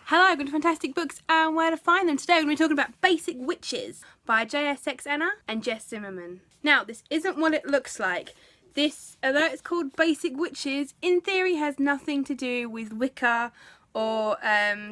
Hello, welcome to Fantastic Books and Where to Find Them. Today we're going to be talking about Basic Witches by Saxana and Jess Zimmerman. Now, this isn't what it looks like. This, although it's called Basic Witches, in theory has nothing to do with Wicca or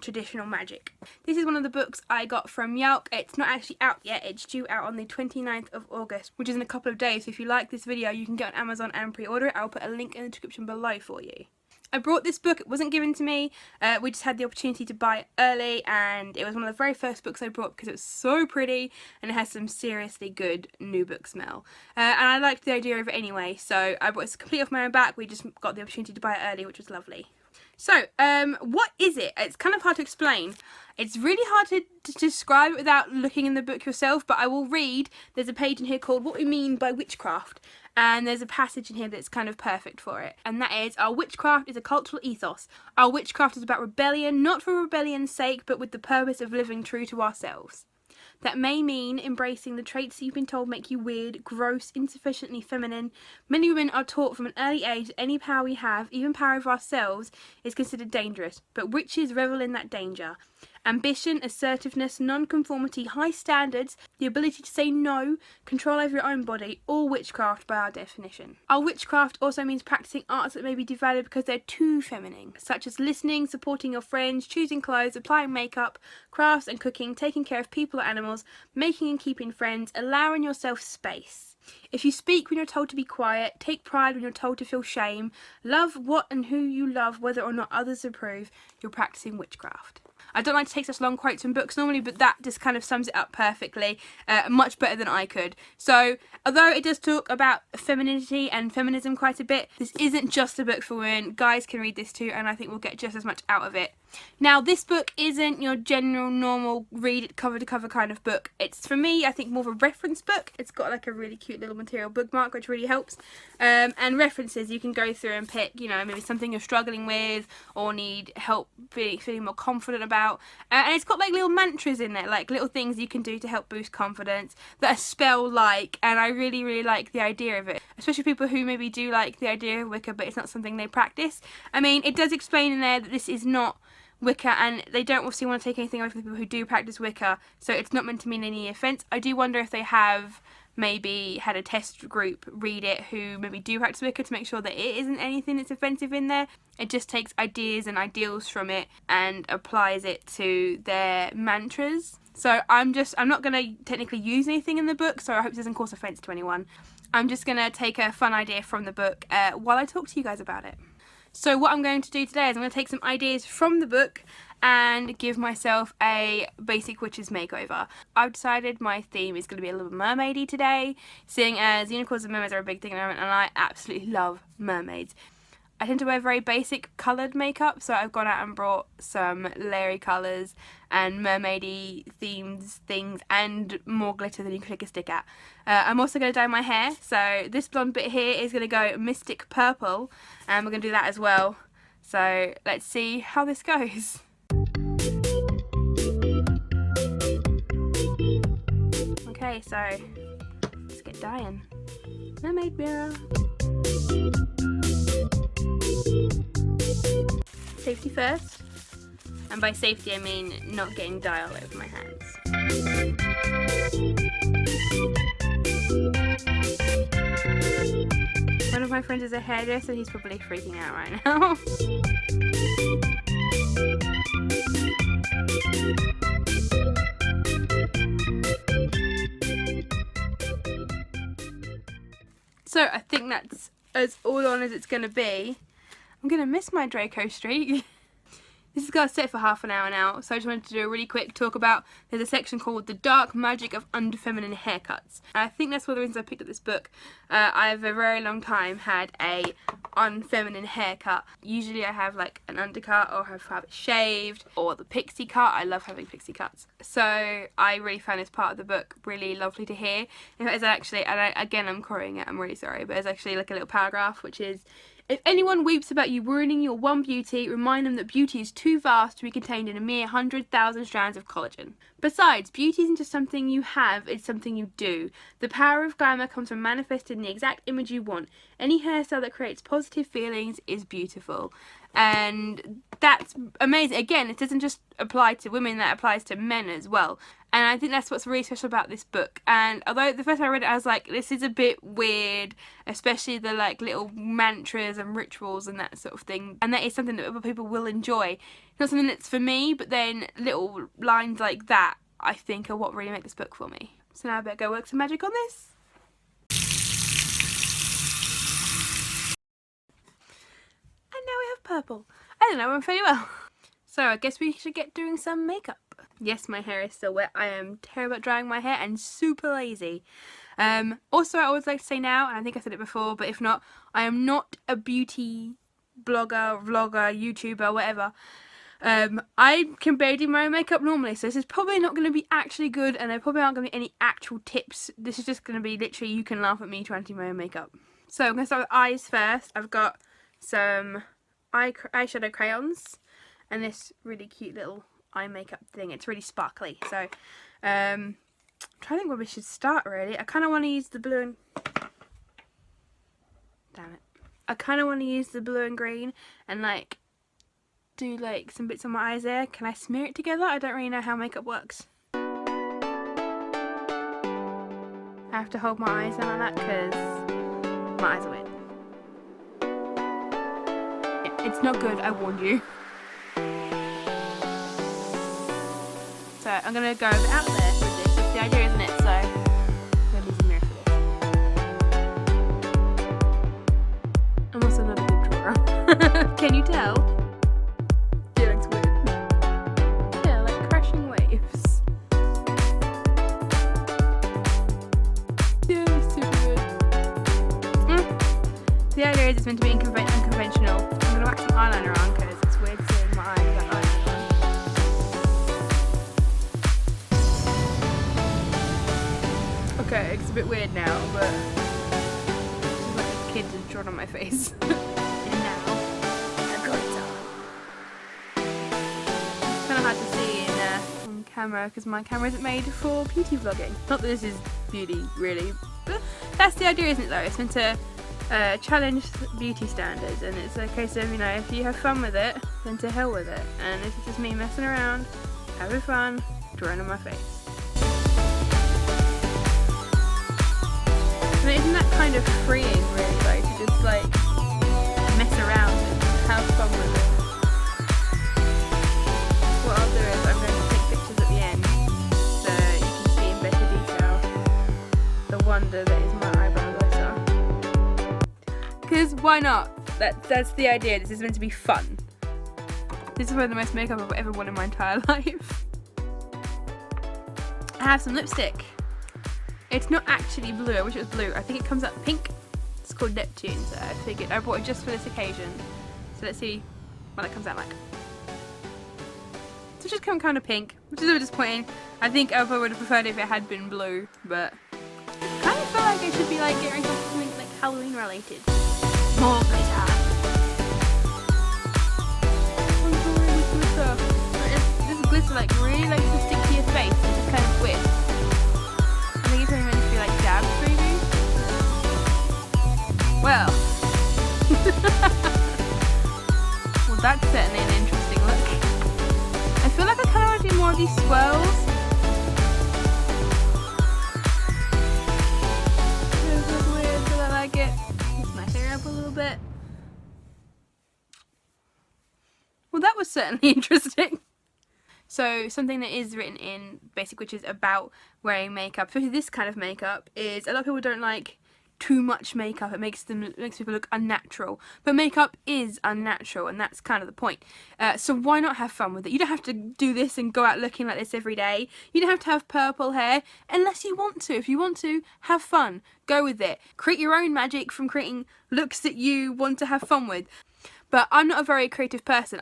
traditional magic. This is one of the books I got from Yelp. It's not actually out yet. It's due out on the 29th of August, which is in a couple of days. So if you like this video, you can get on Amazon and pre-order it. I'll put a link in the description below for you. I brought this book. It wasn't given to me. We just had the opportunity to buy it early, and it was one of the very first books I brought because it was so pretty and it has some seriously good new book smell. And I liked the idea of it anyway, so I brought it completely off my own back. We just got the opportunity to buy it early, which was lovely. So, what is it? It's kind of hard to explain. It's really hard to describe it without looking in the book yourself, but I will read. There's a page in here called What We Mean by Witchcraft, and there's a passage in here that's kind of perfect for it. And that is, our witchcraft is a cultural ethos. Our witchcraft is about rebellion, not for rebellion's sake, but with the purpose of living true to ourselves. That may mean embracing the traits you've been told make you weird, gross, insufficiently feminine. Many women are taught from an early age that any power we have, even power of ourselves, is considered dangerous, but witches revel in that danger. Ambition, assertiveness, non-conformity, high standards, the ability to say no, control over your own body, all witchcraft by our definition. Our witchcraft also means practicing arts that may be devalued because they're too feminine, such as listening, supporting your friends, choosing clothes, applying makeup, crafts and cooking, taking care of people or animals, making and keeping friends, allowing yourself space. If you speak when you're told to be quiet, take pride when you're told to feel shame, love what and who you love whether or not others approve, you're practicing witchcraft. I don't like to take such long quotes from books normally, but that just kind of sums it up perfectly, much better than I could. So, although it does talk about femininity and feminism quite a bit, this isn't just a book for women. Guys can read this too, and I think we'll get just as much out of it. Now, this book isn't your general, normal, read it cover to cover kind of book. It's, for me, I think more of a reference book. It's got like a really cute little material bookmark, which really helps. And references you can go through and pick, you know, maybe something you're struggling with or need help feeling more confident about. And it's got like little mantras in there, like little things you can do to help boost confidence that are spell-like. And I really, really like the idea of it, especially people who maybe do like the idea of Wicca, but it's not something they practice. I mean, it does explain in there that this is not Wicca, and they don't obviously want to take anything away from people who do practice Wicca, so it's not meant to mean any offence. I do wonder if they have maybe had a test group read it who maybe do practice Wicca to make sure that it isn't anything that's offensive in there. It just takes ideas and ideals from it and applies it to their mantras. So I'm not going to technically use anything in the book, so I hope this doesn't cause offence to anyone. I'm just going to take a fun idea from the book while I talk to you guys about it. So what I'm going to do today is I'm going to take some ideas from the book and give myself a basic witches makeover. I've decided my theme is going to be a little mermaidy today, seeing as unicorns and mermaids are a big thing at the moment, and I absolutely love mermaids. I tend to wear very basic coloured makeup, so I've gone out and brought some layering colours and mermaidy themes things and more glitter than you can take a stick at. I'm also going to dye my hair, so this blonde bit here is going to go mystic purple, and we're going to do that as well. So let's see how this goes. Okay, so let's get dyeing. Mermaid mirror. Safety first, and by safety I mean not getting dye all over my hands. One of my friends is a hairdresser, he's probably freaking out right now. So I think that's as all on as it's going to be. I'm going to miss my Draco streak. This is going to sit for half an hour now, so I just wanted to do a really quick talk about, there's a section called The Dark Magic of Unfeminine Haircuts. And I think that's one of the reasons I picked up this book. I've a very long time had a unfeminine haircut. Usually I have like an undercut or have it shaved or the pixie cut. I love having pixie cuts. So I really found this part of the book really lovely to hear. In fact, it's actually, and again I'm quoting it, I'm really sorry, but it's actually like a little paragraph which is If anyone weeps about you ruining your one beauty, remind them that beauty is too vast to be contained in a mere 100,000 strands of collagen. Besides, beauty isn't just something you have, it's something you do. The power of glamour comes from manifesting the exact image you want. Any hairstyle that creates positive feelings is beautiful. And that's amazing. Again, it doesn't just apply to women, that applies to men as well. And I think that's what's really special about this book. And although the first time I read it, I was like, this is a bit weird, especially the like little mantras and rituals and that sort of thing. And that is something that other people will enjoy. Not something that's for me, but then little lines like that, I think, are what really make this book for me. So now I better go work some magic on this. And now we have purple. I don't know, went fairly well. So I guess we should get doing some makeup. Yes, my hair is still wet. I am terrible at drying my hair and super lazy. Also, I always like to say now, and I think I said it before, but if not, I am not a beauty blogger, vlogger, YouTuber, whatever. I can barely do my own makeup normally, so this is probably not going to be actually good, and there probably aren't going to be any actual tips. This is just going to be literally, you can laugh at me trying to do my own makeup. So I'm going to start with eyes first. I've got some eyeshadow crayons and this really cute little eye makeup thing. It's really sparkly. So I'm trying to think where we should start really. I kind of want to use the blue and... Damn it. I kind of want to use the blue and green and like do like some bits on my eyes there. Can I smear it together? I don't really know how makeup works. I have to hold my eyes down like that because my eyes are weird. It's not good, I warned you. So I'm going to go a bit out there with this. That's the idea, isn't it? So I'm going to use a mirror for this. I'm also not a good drawer. Can you tell? Yeah, it's weird. Yeah, like crashing waves. Yeah, it's super good. The idea is it's meant to be unconventional. I'm going to whack some eyeliner on because it's weird seeing my eyes without eyeliner on. Okay, it's a bit weird now, but it's like a kid just drawn on my face. And now, I've got it on. It's kind of hard to see on camera because my camera isn't made for beauty vlogging. Not that this is beauty, really, but that's the idea, isn't it, though? It's meant to challenge beauty standards, and it's a case of, you know, if you have fun with it, then to hell with it. And this is just me messing around, having fun, drawing on my face. And isn't that kind of freeing, really, though, to just like mess around and have fun with it? What I'll do is I'm going to take pictures at the end so you can see in better detail the wonder that is my eyebrow glitter. Because why not? That's the idea. This is meant to be fun. This is one of the most makeup I've ever worn in my entire life. I have some lipstick. It's not actually blue. I wish it was blue. I think it comes out pink. It's called Neptune, so I figured I bought it just for this occasion. So let's see what it comes out like. So it's just kind of pink, which is a bit disappointing. I think I probably would have preferred it if it had been blue, but I kind of feel like I should be like getting something like Halloween related. More glitter. This glitter like really likes to stick to your face. It's just kind of weird. I think it's only meant to be like dabs, maybe. Well. Well, that's certainly an interesting look. I feel like I kind of want to do more of these swirls. This is weird, but I like it. Mix my hair up a little bit. Well, that was certainly interesting. So something that is written in Basic Witches about wearing makeup, especially this kind of makeup, is a lot of people don't like too much makeup. It makes people look unnatural. But makeup is unnatural, and that's kind of the point. So why not have fun with it? You don't have to do this and go out looking like this every day. You don't have to have purple hair unless you want to. If you want to, have fun. Go with it. Create your own magic from creating looks that you want to have fun with. But I'm not a very creative person.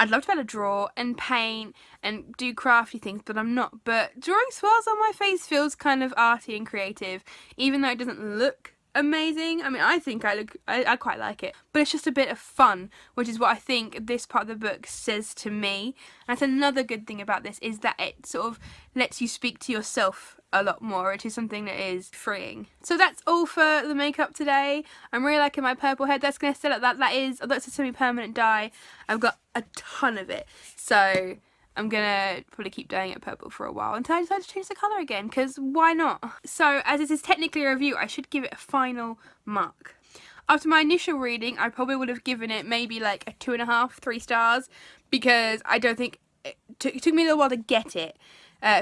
I'd love to be able to draw and paint and do crafty things, but I'm not. But drawing swirls on my face feels kind of arty and creative, even though it doesn't look amazing. I mean, I think I quite like it, but it's just a bit of fun, which is what I think this part of the book says to me. And that's another good thing about this, is that it sort of lets you speak to yourself a lot more, which is something that is freeing. So that's all for the makeup today. I'm really liking my purple head. That's going to stay like that. Although it's a semi-permanent dye, I've got a ton of it. So I'm gonna probably keep dyeing it purple for a while until I decide to change the colour again, because why not? So as this is technically a review, I should give it a final mark. After my initial reading, I probably would have given it maybe like a 2.5, 3 stars, because I don't think it took me a little while to get it.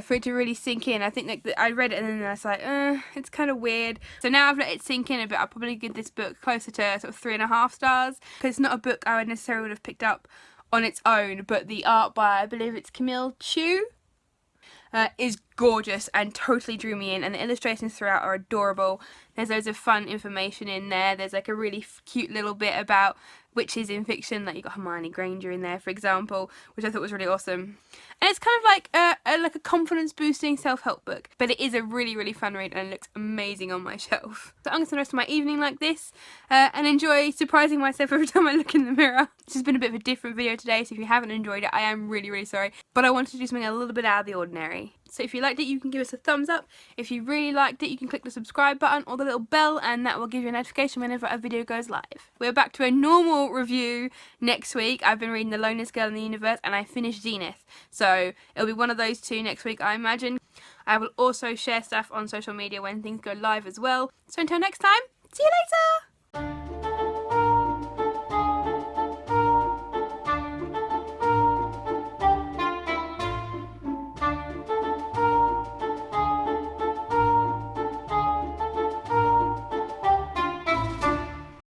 For it to really sink in. I think that I read it and then I was like, it's kind of weird. So now I've let it sink in a bit. I'll probably give this book closer to sort of 3.5 stars, because it's not a book I would necessarily would have picked up on its own, but the art by, I believe it's Camille Chu, is gorgeous and totally drew me in, and the illustrations throughout are adorable. There's loads of fun information in there. There's like a really cute little bit about witches in fiction, like you got Hermione Granger in there, for example, which I thought was really awesome. And it's kind of like a confidence boosting self-help book, but it is a really, really fun read and it looks amazing on my shelf. So I'm going to spend the rest of my evening like this and enjoy surprising myself every time I look in the mirror. This has been a bit of a different video today, so if you haven't enjoyed it, I am really, really sorry, but I wanted to do something a little bit out of the ordinary. So if you liked it, you can give us a thumbs up. If you really liked it, you can click the subscribe button or the little bell, and that will give you a notification whenever a video goes live. We're back to a normal review next week. I've been reading The Loneliest Girl in the Universe and I finished Zenith. So it'll be one of those two next week, I imagine. I will also share stuff on social media when things go live as well. So until next time, see you later!